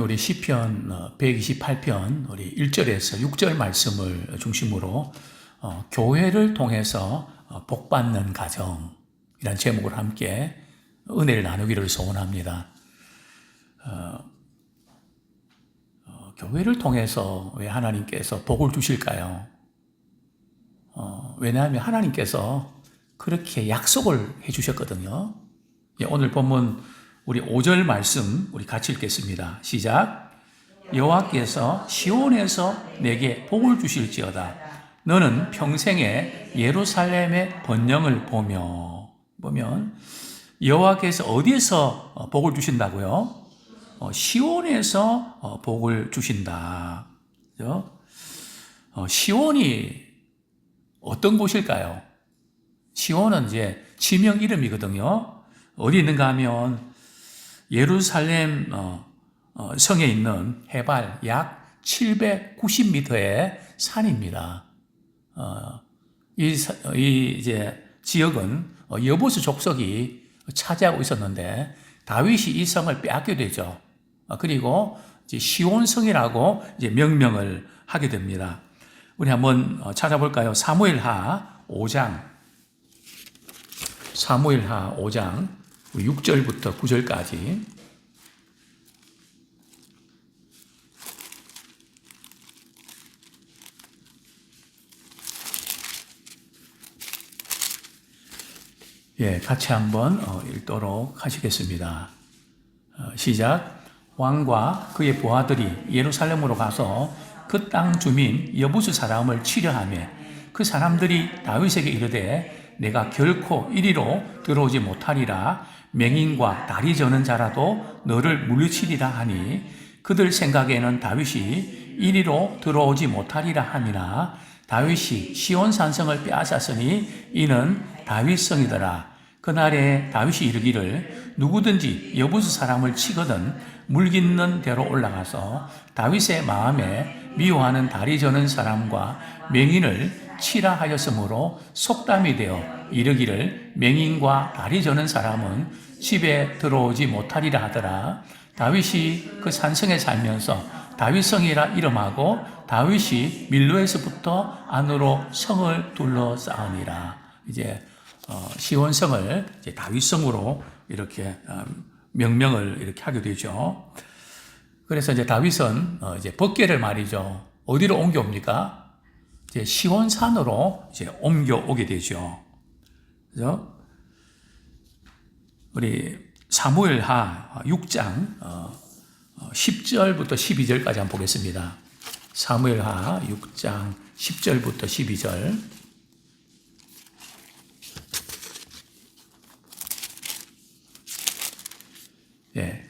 우리 시편 128편 우리 1절에서 6절 말씀을 중심으로 교회를 통해서 복받는 가정이란 제목을 함께 은혜를 나누기를 소원합니다. 교회를 통해서 왜 하나님께서 복을 주실까요? 왜냐하면 하나님께서 그렇게 약속을 해주셨거든요. 오늘 본문 우리 5절 말씀 우리 같이 읽겠습니다. 시작. 여호와께서 시온에서 내게 복을 주실지어다. 너는 평생에 예루살렘의 번영을 보면 여호와께서 어디에서 복을 주신다고요? 시온에서 복을 주신다. 그죠? 시온이 어떤 곳일까요? 시온은 이제 지명 이름이거든요. 어디 있는가 하면 예루살렘 성에 있는 해발 약 790m의 산입니다. 이 이제 지역은 여부스 족속이 차지하고 있었는데 다윗이 이 성을 빼앗게 되죠. 그리고 이제 시온성이라고 이제 명명을 하게 됩니다. 우리 한번 찾아볼까요? 사무엘하 5장 6절부터 9절까지. 같이 한번 읽도록 하시겠습니다. 시작. 왕과 그의 부하들이 예루살렘으로 가서 그 땅 주민 여부스 사람을 치려하며 그 사람들이 다윗에게 이르되 내가 결코 이리로 들어오지 못하리라. 맹인과 다리 저는 자라도 너를 물리치리라 하니 그들 생각에는 다윗이 이리로 들어오지 못하리라 함이나 다윗이 시온 산성을 빼앗았으니 이는 다윗성이더라. 그날에 다윗이 이르기를 누구든지 여부스 사람을 치거든 물깃는 대로 올라가서 다윗의 마음에 미워하는 다리 저는 사람과 맹인을 치라 하였으므로 속담이 되어 이르기를 맹인과 다리 저는 사람은 집에 들어오지 못하리라 하더라. 다윗이 그 산성에 살면서 다윗성이라 이름하고 다윗이 밀로에서부터 안으로 성을 둘러싸으니라. 이제 시온성을 이제 다윗성으로 이렇게 명명을 이렇게 하게 되죠. 그래서 이제 다윗은 이제 법궤를 말이죠. 어디로 옮겨옵니까? 이제 시온산으로 이제 옮겨오게 되죠. 그죠? 우리 사무엘하 6장 10절부터 12절까지 한번 보겠습니다. 사무엘하 6장 10절부터 12절.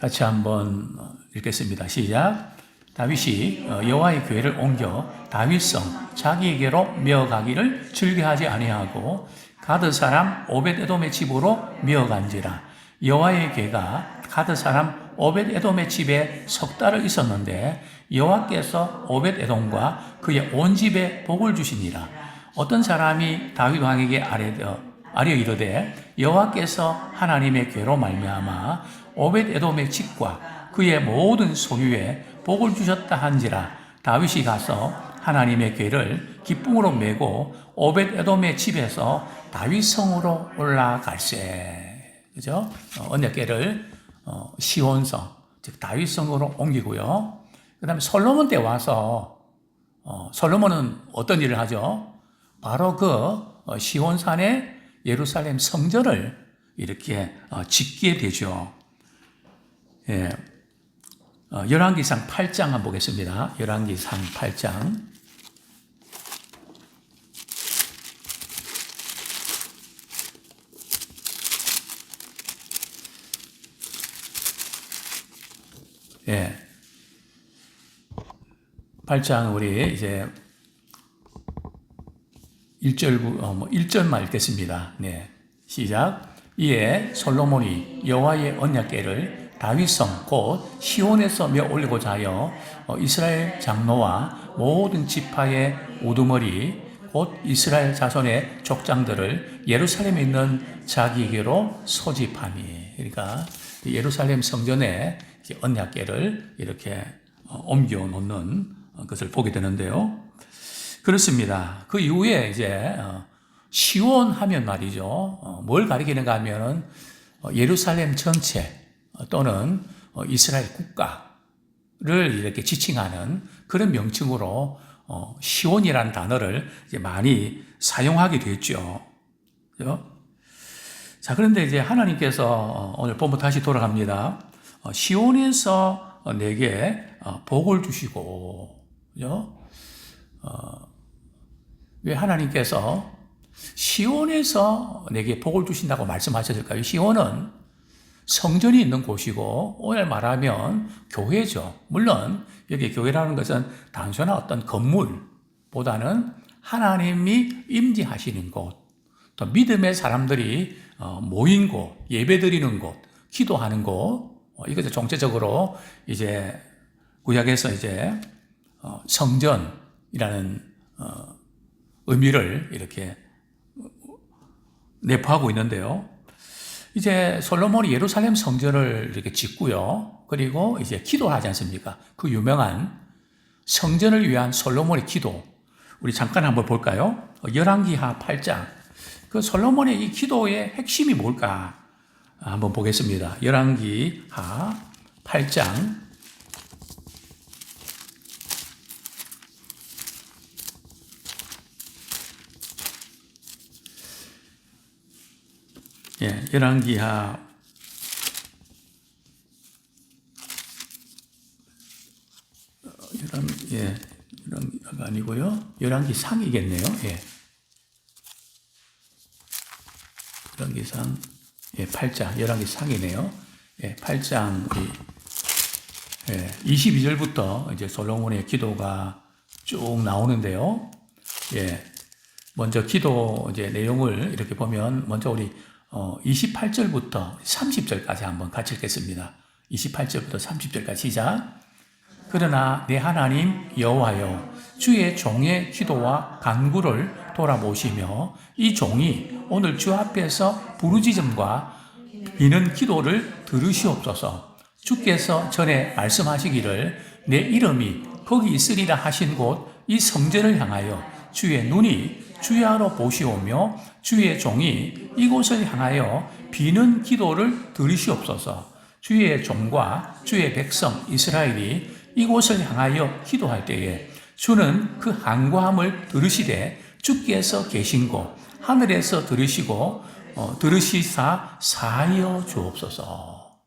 같이 한번 읽겠습니다. 시작. 다윗이 여호와의 교회를 옮겨 다윗성 자기에게로 메어가기를 즐겨하지 아니하고 가드 사람 오벳에돔의 집으로 메어간지라. 여호와의 궤가 가드 사람 오벳에돔의 집에 석 달을 있었는데 여호와께서 오벳에돔과 그의 온 집에 복을 주시니라. 어떤 사람이 다윗 왕에게 아뢰 이르되 여호와께서 하나님의 궤로 말미암아 오벳에돔의 집과 그의 모든 소유에 복을 주셨다 한지라. 다윗이 가서 하나님의 궤를 기쁨으로 메고 오벳에돔의 집에서 다윗성으로 올라갈세. 그죠? 언약궤를 시온성, 즉 다윗성으로 옮기고요. 그다음에 솔로몬 때 와서 솔로몬은 어떤 일을 하죠? 바로 그 시온산의 예루살렘 성전을 이렇게 짓게 되죠. 열왕기상 8장 한번 보겠습니다. 열왕기상 8장. 예. 8장 우리 이제 1절만 읽겠습니다. 네. 시작. 이에 솔로몬이 여호와의 언약궤를 다윗성 곧 시온에서 메어 올리고자 하여 이스라엘 장로와 모든 지파의 우두머리 곧 이스라엘 자손의 족장들을 예루살렘에 있는 자기에게로 소집하니. 그러니까 예루살렘 성전에 언약궤를 이렇게 옮겨 놓는 것을 보게 되는데요. 그렇습니다. 그 이후에 이제 시온 하면 말이죠. 뭘 가리키는가 하면은 예루살렘 전체 또는 이스라엘 국가를 이렇게 지칭하는 그런 명칭으로 시온이라는 단어를 이제 많이 사용하게 됐죠. 그죠? 자, 그런데 이제 하나님께서 오늘 본문 다시 돌아갑니다. 시온에서 내게 복을 주시고, 그죠? 왜 하나님께서 시온에서 내게 복을 주신다고 말씀하셨을까요? 시온은 성전이 있는 곳이고, 오늘 말하면 교회죠. 물론 여기 교회라는 것은 단순한 어떤 건물보다는 하나님이 임재하시는 곳, 또 믿음의 사람들이 모인 곳, 예배드리는 곳, 기도하는 곳, 이것을 총체적으로 이제 구약에서 이제 성전이라는 의미를 이렇게 내포하고 있는데요. 이제 솔로몬이 예루살렘 성전을 이렇게 짓고요. 그리고 이제 기도를 하지 않습니까? 그 유명한 성전을 위한 솔로몬의 기도. 우리 잠깐 한번 볼까요? 열왕기하 8장. 그 솔로몬의 이 기도의 핵심이 뭘까? 한번 보겠습니다. 열왕기하 8장. 예, 열왕기하 열왕기가 아니고요. 열왕기상이겠네요. 예. 열왕기상 8장, 열왕기상이네요. 예, 8장 22절부터 이제 솔로몬의 기도가 쭉 나오는데요. 예. 먼저 기도 이제 내용을 이렇게 보면 먼저 우리 28절부터 30절까지 한번 같이 읽겠습니다. 28절부터 30절까지 시작. 그러나 내 하나님 여호와여 주의 종의 기도와 간구를 돌아보시며 이 종이 오늘 주 앞에서 부르짖음과 비는 기도를 들으시옵소서. 주께서 전에 말씀하시기를 내 이름이 거기 있으리라 하신 곳 이 성전을 향하여 주의 눈이 주야로 보시오며 주의 종이 이곳을 향하여 비는 기도를 들으시옵소서. 주의 종과 주의 백성 이스라엘이 이곳을 향하여 기도할 때에 주는 그 간구함을 들으시되 주께서 계신 곳 하늘에서 들으시고 들으시사 사하여 주옵소서.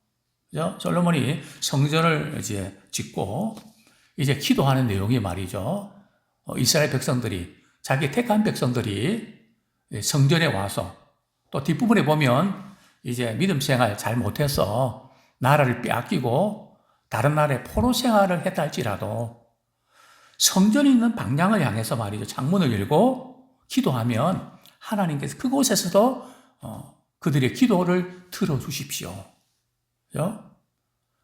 그죠? 솔로몬이 성전을 이제 짓고 이제 기도하는 내용이 말이죠. 이스라엘 백성들이 자기 택한 백성들이 성전에 와서 또 뒷부분에 보면 이제 믿음 생활 잘 못해서 나라를 빼앗기고 다른 나라에 포로 생활을 했다 할지라도 성전이 있는 방향을 향해서 말이죠. 창문을 열고 기도하면 하나님께서 그곳에서도 그들의 기도를 들어주십시오. 그죠?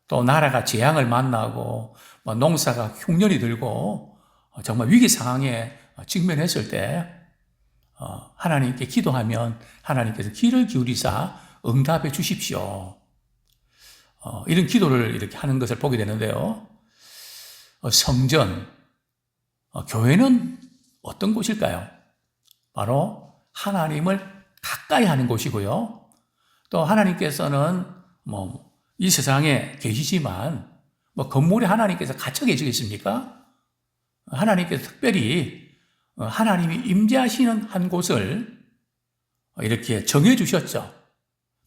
또 나라가 재앙을 만나고 농사가 흉년이 들고 정말 위기 상황에 직면했을 때 하나님께 기도하면 하나님께서 귀를 기울이사 응답해 주십시오. 이런 기도를 이렇게 하는 것을 보게 되는데요. 성전, 교회는 어떤 곳일까요? 바로 하나님을 가까이 하는 곳이고요. 또 하나님께서는 이 세상에 계시지만 건물에 하나님께서 갇혀 계시겠습니까? 하나님께서 특별히 하나님이 임재하시는 한 곳을 이렇게 정해 주셨죠.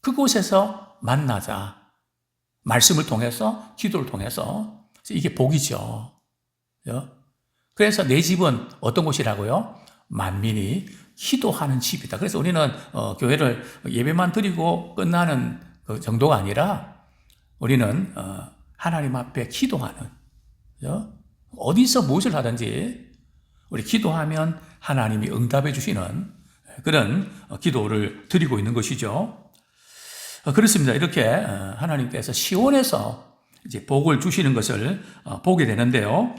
그곳에서 만나자. 말씀을 통해서, 기도를 통해서. 이게 복이죠. 그래서 내 집은 어떤 곳이라고요? 만민이 기도하는 집이다. 그래서 우리는 교회를 예배만 드리고 끝나는 그 정도가 아니라 우리는 하나님 앞에 기도하는, 어디서 무엇을 하든지 우리 기도하면 하나님이 응답해 주시는 그런 기도를 드리고 있는 것이죠. 그렇습니다. 이렇게 하나님께서 시온에서 이제 복을 주시는 것을 보게 되는데요.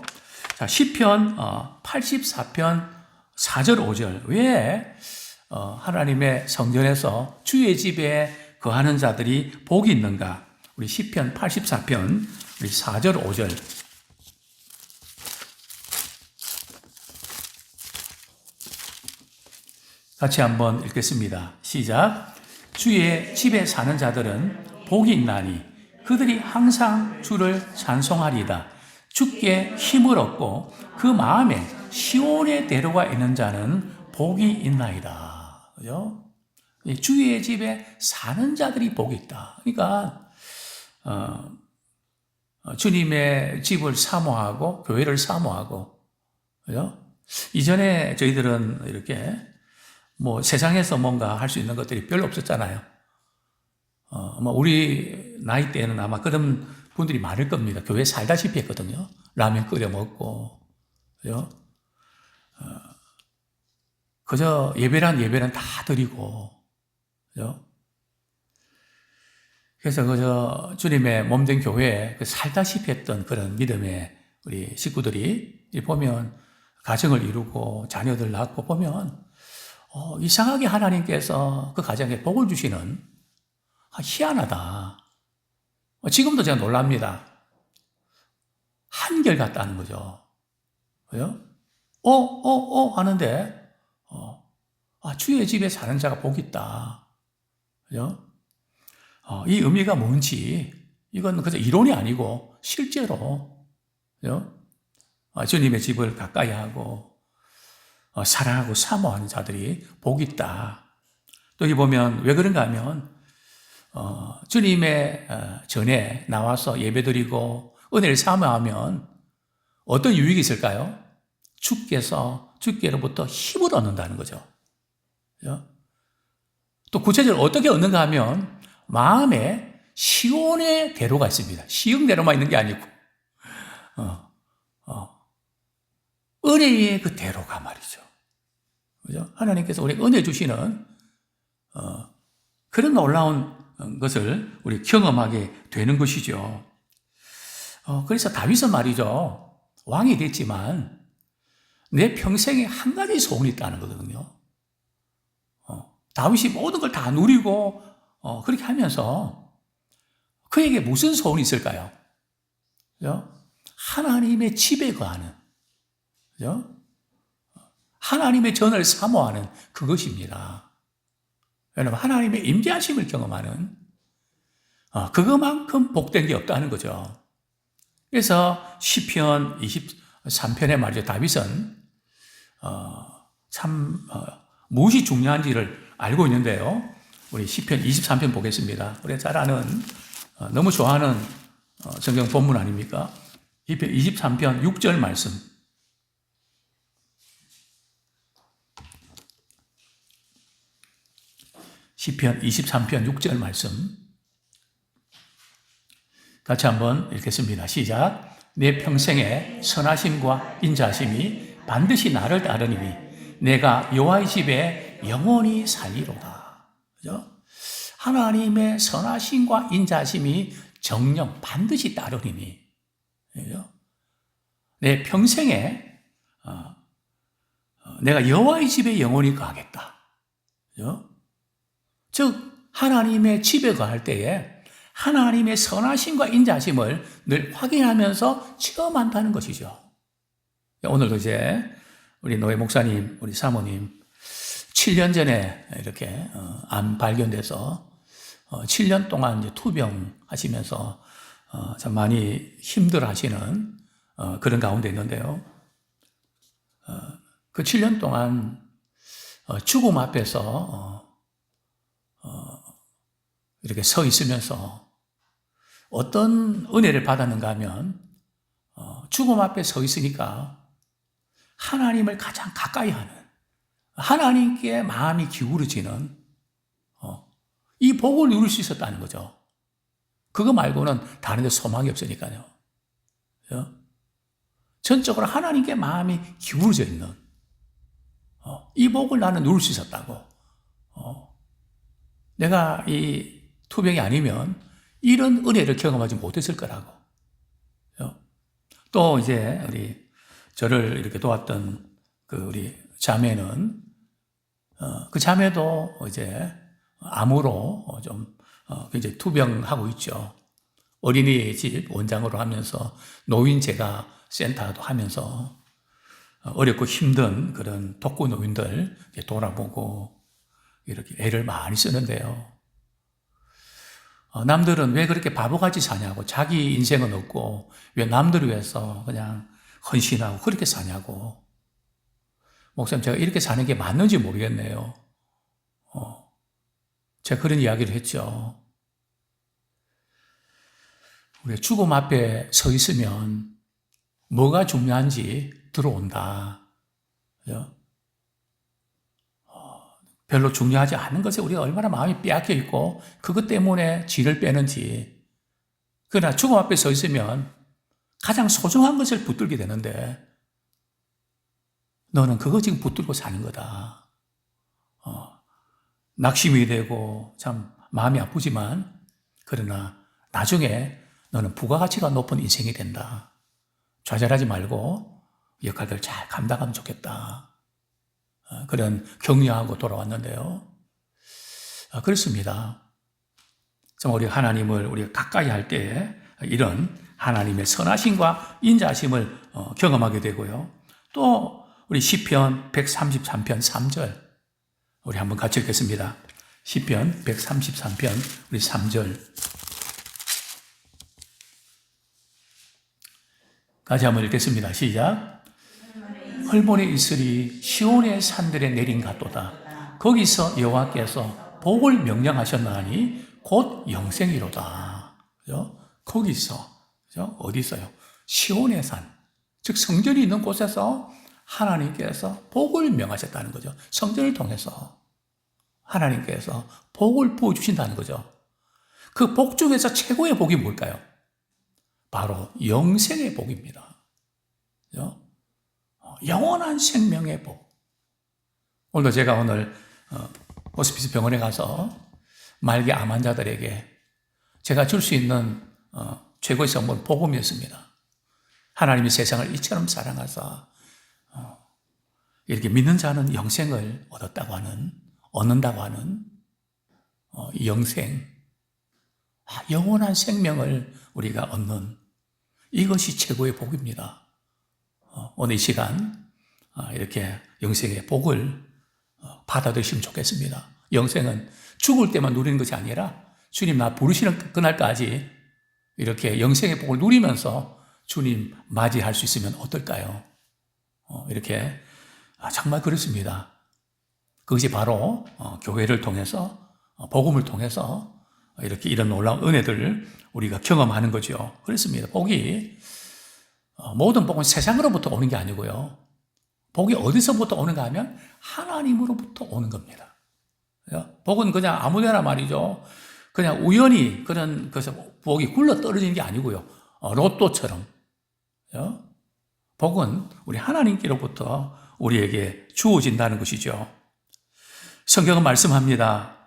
자, 시편 84편 4절 5절. 왜 하나님의 성전에서 주의 집에 거하는 자들이 복이 있는가? 우리 시편 84편 우리 4절 5절 같이 한번 읽겠습니다. 시작. 주의 집에 사는 자들은 복이 있나니 그들이 항상 주를 찬송하리다. 주께 힘을 얻고 그 마음에 시온의 대로가 있는 자는 복이 있나이다. 그죠? 주의 집에 사는 자들이 복이 있다. 그러니까 주님의 집을 사모하고 교회를 사모하고, 그죠? 이전에 저희들은 이렇게 뭐 세상에서 뭔가 할 수 있는 것들이 별로 없었잖아요. 우리 나이 때는 아마 그런 분들이 많을 겁니다. 교회 살다시피 했거든요. 라면 끓여 먹고, 그죠? 그저 예배는 다 드리고, 그죠? 그래서 그저 주님의 몸된 교회에 살다시피 했던 그런 믿음의 우리 식구들이 보면 가정을 이루고 자녀들 낳고 보면 이상하게 하나님께서 그 가정에 복을 주시는, 희한하다. 지금도 제가 놀랍니다. 한결같다는 거죠. 그죠? 하는데, 주의 집에 사는 자가 복이 있다. 그죠? 이 의미가 뭔지, 이건 그저 이론이 아니고, 실제로, 그죠? 주님의 집을 가까이 하고, 사랑하고 사모하는 자들이 복이 있다. 또 여기 보면 왜 그런가 하면, 주님의 전에 나와서 예배드리고 은혜를 사모하면 어떤 유익이 있을까요? 주께로부터 힘을 얻는다는 거죠. 그죠? 또 구체적으로 어떻게 얻는가 하면 마음에 시온의 대로가 있습니다. 시흥 대로만 있는 게 아니고 은혜의 그 대로가 말이죠. 그죠? 하나님께서 우리 은혜 주시는 그런 놀라운 것을 우리 경험하게 되는 것이죠. 그래서 다윗은 말이죠. 왕이 됐지만 내 평생에 한 가지 소원이 있다는 거거든요. 다윗이 모든 걸 다 누리고 그렇게 하면서 그에게 무슨 소원이 있을까요? 그죠? 하나님의 집에 거하는, 그죠? 하나님의 전을 사모하는 그것입니다. 여러분, 하나님의 임재하심을 경험하는 그것만큼 복된 게 없다는 거죠. 그래서 시편 23편에 말이죠. 다윗은 참 무엇이 중요한지를 알고 있는데요. 우리 시편 23편 보겠습니다. 우리 잘 아는 너무 좋아하는 성경 본문 아닙니까? 시편 23편 6절 말씀. 시편 23편 6절 말씀 같이 한번 읽겠습니다. 시작. 내 평생의 선하심과 인자하심이 반드시 나를 따르니니 내가 여호와의 집에 영원히 살리로다. 그죠? 하나님의 선하심과 인자하심이 정령 반드시 따르니니, 그죠? 내 평생에 내가 여호와의 집에 영원히 거하겠다. 그죠? 즉 하나님의 집에 거할 때에 하나님의 선하심과 인자하심을 늘 확인하면서 체험한다는 것이죠. 오늘도 이제 우리 노예 목사님, 우리 사모님 7년 전에 이렇게 암 발견돼서 7년 동안 이제 투병하시면서 참 많이 힘들어하시는 그런 가운데 있는데요. 그 7년 동안 죽음 앞에서 이렇게 서 있으면서 어떤 은혜를 받았는가 하면 죽음 앞에 서 있으니까 하나님을 가장 가까이 하는, 하나님께 마음이 기울어지는 이 복을 누릴 수 있었다는 거죠. 그거 말고는 다른 데 소망이 없으니까요. 전적으로 하나님께 마음이 기울어져 있는 이 복을 나는 누릴 수 있었다고. 내가 이 투병이 아니면 이런 은혜를 경험하지 못했을 거라고. 또 이제 저를 이렇게 도왔던 그 우리 자매는 그 자매도 이제 암으로 좀 굉장히 투병하고 있죠. 어린이집 원장으로 하면서 노인재가 센터도 하면서 어렵고 힘든 그런 독거 노인들 돌아보고 이렇게 애를 많이 쓰는데요. 남들은 왜 그렇게 바보같이 사냐고, 자기 인생은 없고 왜 남들을 위해서 그냥 헌신하고 그렇게 사냐고. 목사님, 제가 이렇게 사는 게 맞는지 모르겠네요. 제가 그런 이야기를 했죠. 우리 죽음 앞에 서 있으면 뭐가 중요한지 들어온다. 그죠? 별로 중요하지 않은 것에 우리가 얼마나 마음이 빼앗겨 있고 그것 때문에 질을 빼는지. 그러나 죽음 앞에 서 있으면 가장 소중한 것을 붙들게 되는데 너는 그거 지금 붙들고 사는 거다. 낙심이 되고 참 마음이 아프지만 그러나 나중에 너는 부가가치가 높은 인생이 된다. 좌절하지 말고 역할들 잘 감당하면 좋겠다. 그런 격려하고 돌아왔는데요. 그렇습니다. 참 우리 하나님을 우리가 가까이 할 때 이런 하나님의 선하심과 인자하심을 경험하게 되고요. 또 우리 시편 133편 3절 우리 한번 같이 읽겠습니다. 시편 133편 우리 3절 같이 한번 읽겠습니다. 시작. 헐몬에 있으리 시온의 산들에 내린 같도다. 거기서 여호와께서 복을 명령하셨나니 곧 영생이로다. 그죠? 거기서, 그죠? 어디 있어요? 시온의 산, 즉 성전이 있는 곳에서 하나님께서 복을 명하셨다는 거죠. 성전을 통해서 하나님께서 복을 부어주신다는 거죠. 그 복 중에서 최고의 복이 뭘까요? 바로 영생의 복입니다. 그죠? 영원한 생명의 복. 오늘도 제가 오늘 호스피스 병원에 가서 말기 암 환자들에게 제가 줄 수 있는 최고의 선물은 복음이었습니다. 하나님이 세상을 이처럼 사랑하사 이렇게 믿는 자는 영생을 얻는다고 하는 이 영생, 영원한 생명을 우리가 얻는 이것이 최고의 복입니다. 오늘 이 시간 이렇게 영생의 복을 받아들이시면 좋겠습니다. 영생은 죽을 때만 누리는 것이 아니라 주님 나 부르시는 그날까지 이렇게 영생의 복을 누리면서 주님 맞이할 수 있으면 어떨까요? 이렇게 정말 그렇습니다. 그것이 바로 교회를 통해서 복음을 통해서 이렇게 이런 놀라운 은혜들을 우리가 경험하는 거죠. 그렇습니다. 복이 모든 복은 세상으로부터 오는 게 아니고요. 복이 어디서부터 오는가 하면 하나님으로부터 오는 겁니다. 복은 그냥 아무데나 말이죠. 그냥 우연히 그런 것에서 복이 굴러 떨어지는 게 아니고요. 로또처럼. 복은 우리 하나님께로부터 우리에게 주어진다는 것이죠. 성경은 말씀합니다.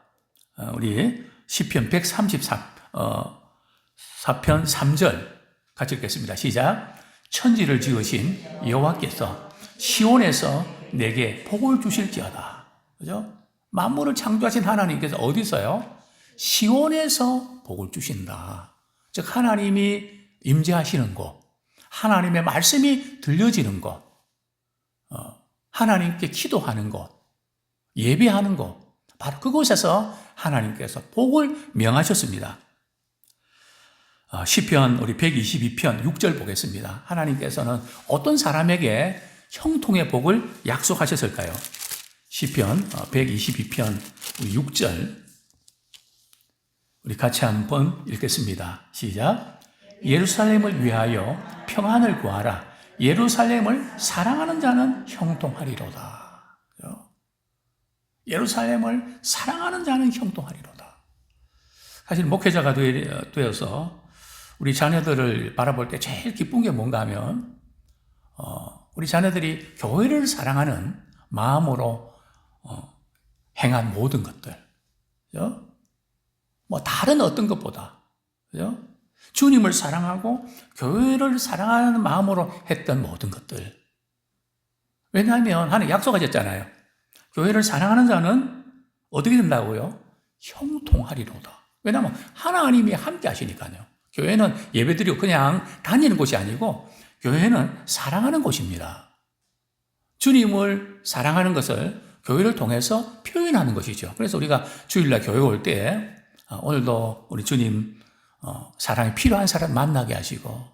우리 시편 134편 3절 같이 읽겠습니다. 시작. 천지를 지으신 여호와께서 시온에서 내게 복을 주실지어다. 그죠? 만물을 창조하신 하나님께서 어디 있어요? 시온에서 복을 주신다. 즉 하나님이 임재하시는 곳, 하나님의 말씀이 들려지는 곳, 하나님께 기도하는 곳, 예배하는 곳, 바로 그곳에서 하나님께서 복을 명하셨습니다. 시편 우리 122편 6절 보겠습니다. 하나님께서는 어떤 사람에게 형통의 복을 약속하셨을까요? 시편 122편 6절 우리 같이 한번 읽겠습니다. 시작. 예루살렘을 위하여 평안을 구하라. 예루살렘을 사랑하는 자는 형통하리로다. 예루살렘을 사랑하는 자는 형통하리로다. 사실 목회자가 되어서 우리 자녀들을 바라볼 때 제일 기쁜 게 뭔가 하면 우리 자녀들이 교회를 사랑하는 마음으로 행한 모든 것들, 그죠? 뭐 다른 어떤 것보다, 그죠? 주님을 사랑하고 교회를 사랑하는 마음으로 했던 모든 것들. 왜냐하면 하나님 약속하셨잖아요. 교회를 사랑하는 자는 어떻게 된다고요? 형통하리로다. 왜냐하면 하나님이 함께 하시니까요. 교회는 예배드리고 그냥 다니는 곳이 아니고 교회는 사랑하는 곳입니다. 주님을 사랑하는 것을 교회를 통해서 표현하는 것이죠. 그래서 우리가 주일날 교회 올 때 오늘도 우리 주님 사랑이 필요한 사람 만나게 하시고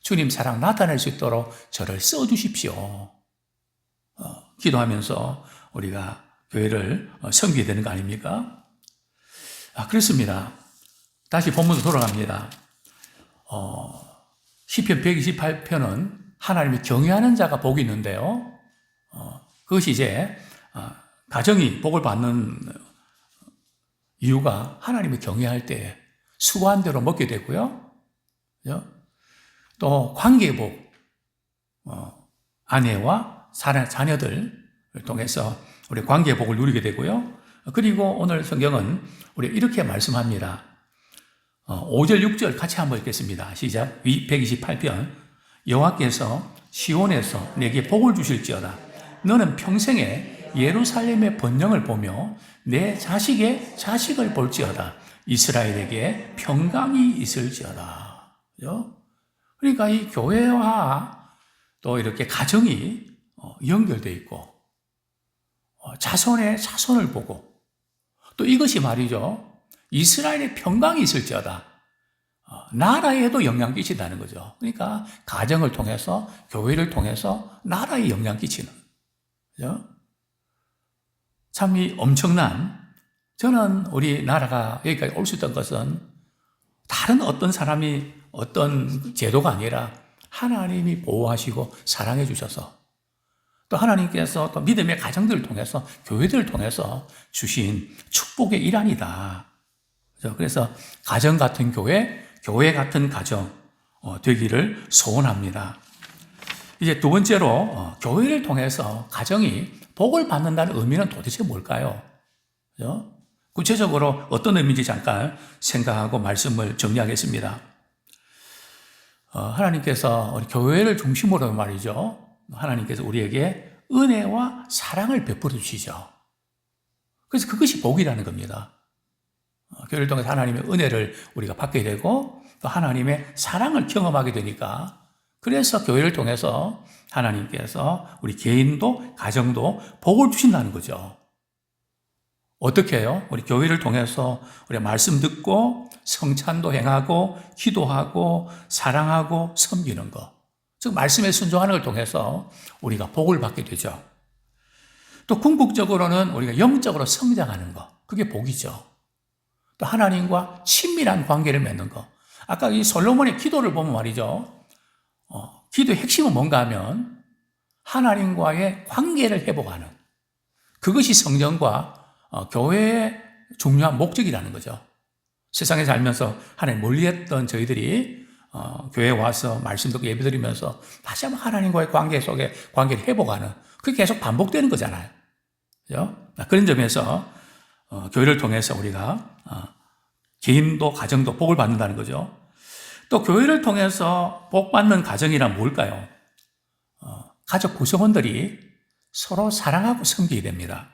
주님 사랑 나타낼 수 있도록 저를 써주십시오. 기도하면서 우리가 교회를 섬기게 되는 거 아닙니까? 그렇습니다. 다시 본문으로 돌아갑니다. 시편 128편은 하나님을 경외하는 자가 복이 있는데요. 그것이 이제 가정이 복을 받는 이유가 하나님을 경외할 때 수고한 대로 먹게 되고요. 또 관계의 복, 아내와 자녀들을 통해서 우리 관계의 복을 누리게 되고요. 그리고 오늘 성경은 우리 이렇게 말씀합니다. 5절, 6절 같이 한번 읽겠습니다. 시작. 128편. 여호와께서 시온에서 내게 복을 주실지어다. 너는 평생에 예루살렘의 번영을 보며 내 자식의 자식을 볼지어다. 이스라엘에게 평강이 있을지어다. 그러니까 이 교회와 또 이렇게 가정이 연결되어 있고 자손의 자손을 보고 또 이것이 말이죠. 이스라엘의 평강이 있을지어다. 나라에도 영향 끼친다는 거죠. 그러니까 가정을 통해서 교회를 통해서 나라에 영향 끼치는 그죠? 참 이 엄청난 저는 우리나라가 여기까지 올 수 있던 것은 다른 어떤 사람이 어떤 제도가 아니라 하나님이 보호하시고 사랑해 주셔서 또 하나님께서 또 믿음의 가정들을 통해서 교회들을 통해서 주신 축복의 일환이다. 그래서 가정 같은 교회, 교회 같은 가정 되기를 소원합니다. 이제 두 번째로 교회를 통해서 가정이 복을 받는다는 의미는 도대체 뭘까요? 구체적으로 어떤 의미인지 잠깐 생각하고 말씀을 정리하겠습니다. 하나님께서 우리 교회를 중심으로 말이죠. 하나님께서 우리에게 은혜와 사랑을 베풀어 주시죠. 그래서 그것이 복이라는 겁니다. 교회를 통해서 하나님의 은혜를 우리가 받게 되고 또 하나님의 사랑을 경험하게 되니까 그래서 교회를 통해서 하나님께서 우리 개인도 가정도 복을 주신다는 거죠. 어떻게 해요? 우리 교회를 통해서 우리 말씀 듣고 성찬도 행하고 기도하고 사랑하고 섬기는 것. 즉 말씀에 순종하는 걸 통해서 우리가 복을 받게 되죠. 또 궁극적으로는 우리가 영적으로 성장하는 것. 그게 복이죠. 또 하나님과 친밀한 관계를 맺는 것. 아까 이 솔로몬의 기도를 보면 말이죠. 기도의 핵심은 뭔가 하면 하나님과의 관계를 회복하는 그것이 성전과 교회의 중요한 목적이라는 거죠. 세상에 살면서 하나님 멀리했던 저희들이 교회에 와서 말씀 듣고 예배드리면서 다시 한번 하나님과의 관계 속에 관계를 회복하는 그게 계속 반복되는 거잖아요. 그죠? 그런 점에서 교회를 통해서 우리가 개인도 가정도 복을 받는다는 거죠. 또 교회를 통해서 복 받는 가정이란 뭘까요? 가족 구성원들이 서로 사랑하고 섬기게 됩니다.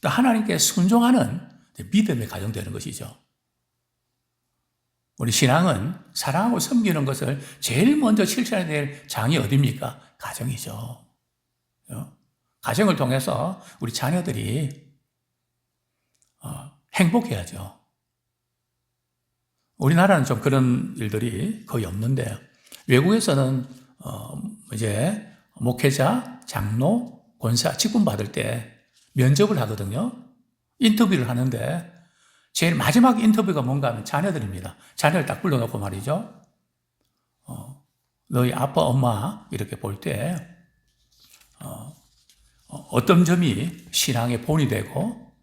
또 하나님께 순종하는 믿음의 가정 되는 것이죠. 우리 신앙은 사랑하고 섬기는 것을 제일 먼저 실천해야 될 장이 어디입니까? 가정이죠. 가정을 통해서 우리 자녀들이 행복해야죠. 우리나라는 좀 그런 일들이 거의 없는데 외국에서는 이제 목회자, 장로, 권사, 직분 받을 때 면접을 하거든요. 인터뷰를 하는데 제일 마지막 인터뷰가 뭔가 하면 자녀들입니다. 자녀를 딱 불러놓고 말이죠. 너희 아빠, 엄마 이렇게 볼 때 어떤 점이 신앙의 본이 되고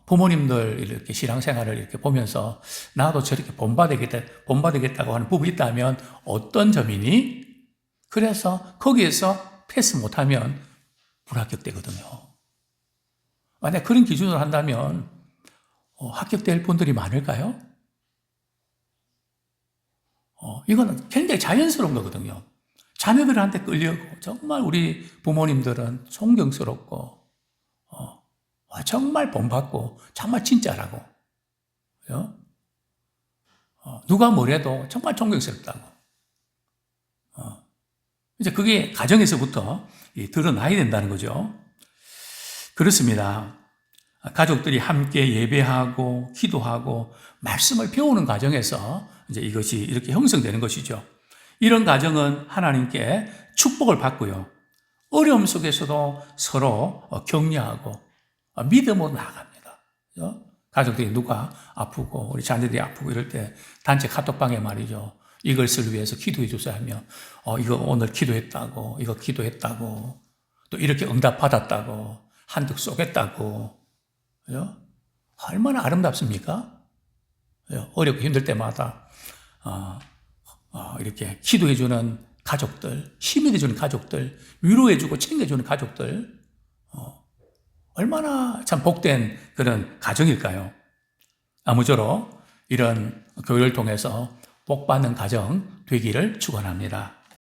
부모님들 이렇게 신앙생활을 이렇게 보면서 나도 저렇게 본받아야겠다고 하는 부분이 있다면 어떤 점이니? 그래서 거기에서 패스 못하면 불합격되거든요. 만약 그런 기준으로 한다면 합격될 분들이 많을까요? 이거는 굉장히 자연스러운 거거든요. 자녀들한테 끌려고 정말 우리 부모님들은 존경스럽고 정말 본받고 정말 진짜라고. 누가 뭐래도 정말 존경스럽다고. 이제 그게 가정에서부터 드러나야 된다는 거죠. 그렇습니다. 가족들이 함께 예배하고 기도하고 말씀을 배우는 과정에서 이제 이것이 이렇게 형성되는 것이죠. 이런 가정은 하나님께 축복을 받고요. 어려움 속에서도 서로 격려하고 믿음으로 나아갑니다. 가족들이 누가 아프고 우리 자녀들이 아프고 이럴 때 단체 카톡방에 말이죠. 이것을 위해서 기도해 주세요 하면 이거 오늘 기도했다고 이거 기도했다고 또 이렇게 응답 받았다고 한턱 쏘겠다고 얼마나 아름답습니까? 어렵고 힘들 때마다 이렇게 기도해 주는 가족들, 힘이 돼주는 가족들, 위로해 주고 챙겨주는 가족들 얼마나 참 복된 그런 가정일까요? 아무쪼록 이런 교회를 통해서 복받는 가정 되기를 축원합니다.